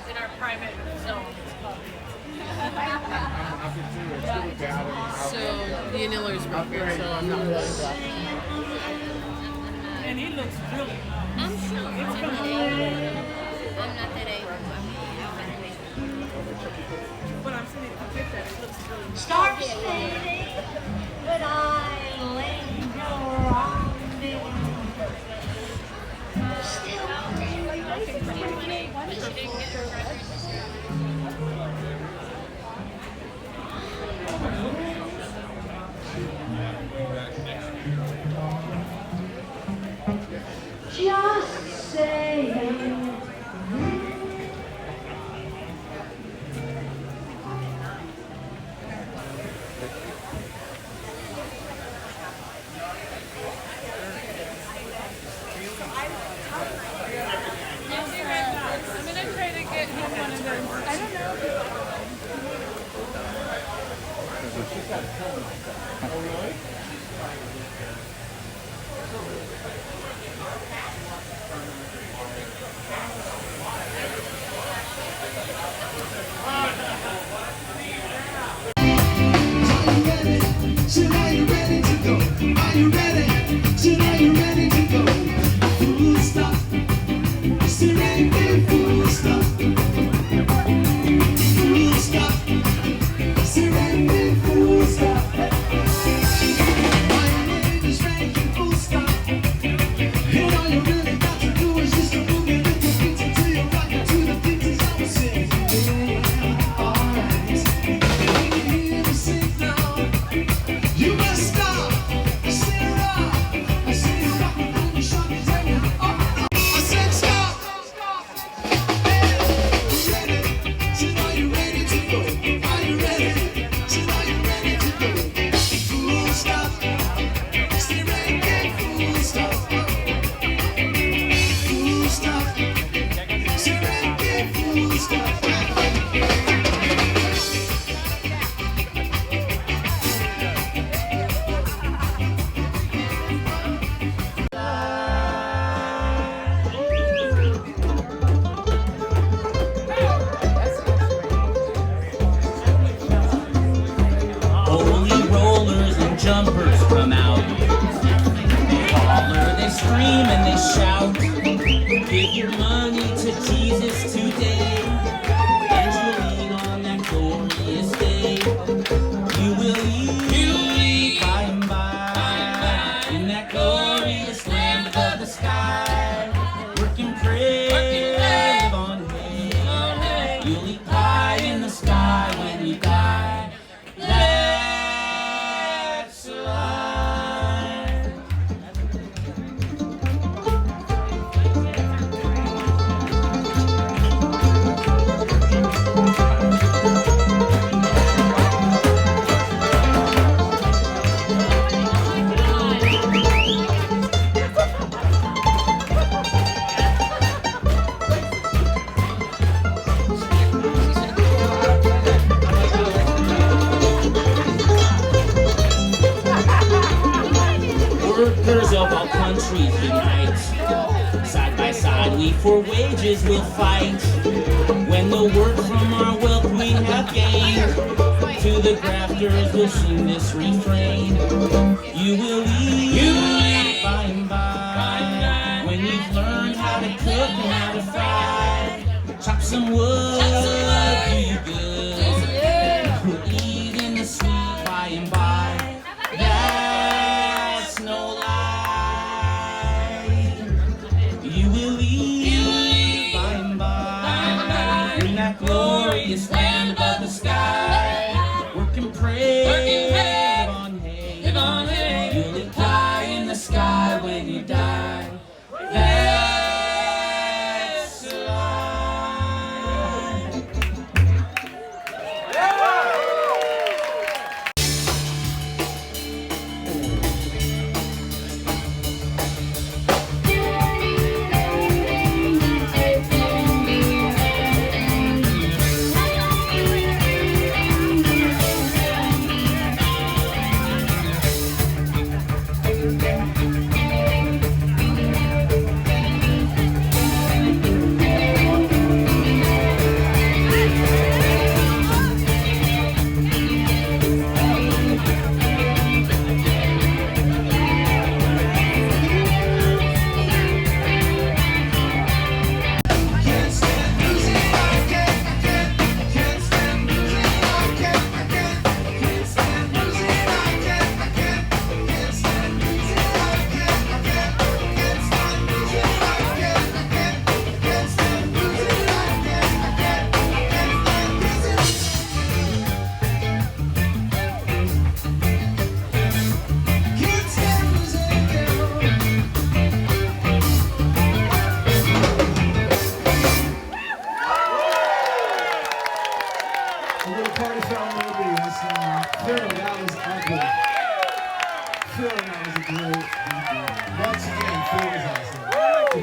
In our private zone. So the annealer's broken, so I'm not really glad. And he looks really. I'm sure. I'm not that age. But I'm saying to fit that, it looks really. Start fading, but I linger on it. Still just saying. I'm gonna try to get him one of those. I don't know. So now you're ready to go. Are you ready? So now you're ready to go. Full stop. Serenity, full stop. Full stop. Serenity, full stop. My name is Rankin, full stop. And all you really got to do is just move it with your feet until you're rocking to the things I was saying. Yeah, alright. When you hear me sing now, you must stop. Sarah, I see you rocking on your shot and tell me, oh, I said stop. Ready? So now you're ready to go. Are you ready? So now you're ready to go. Full stop. Stay right there. Full stop. Full stop. Stay right there. Full stop. Holy rollers and jumpers come out. They holler, they scream and they shout. Give your money to Jesus today, and you'll lean on that glorious day. You will leave by and by in that glorious land above the sky. Work and pray, live on hay. You'll eat pie in the sky when you die. That's life. Workers of all countries unite. Side by side we for wages will fight. When the work from our wealth we have gained, to the grafters we'll sing this refrain. You will eat by and by, when you've learned how to cook and how to fry. Chop some wood, do you good. We'll eat in the sweet by and by. That's no lie. You will eat by and by in that glorious land above the sky. Work and pray, live on hay. You'll die in the sky when you die. That's life.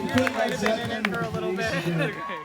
You put Might Led have been in it Zeppelin for a little bit. in.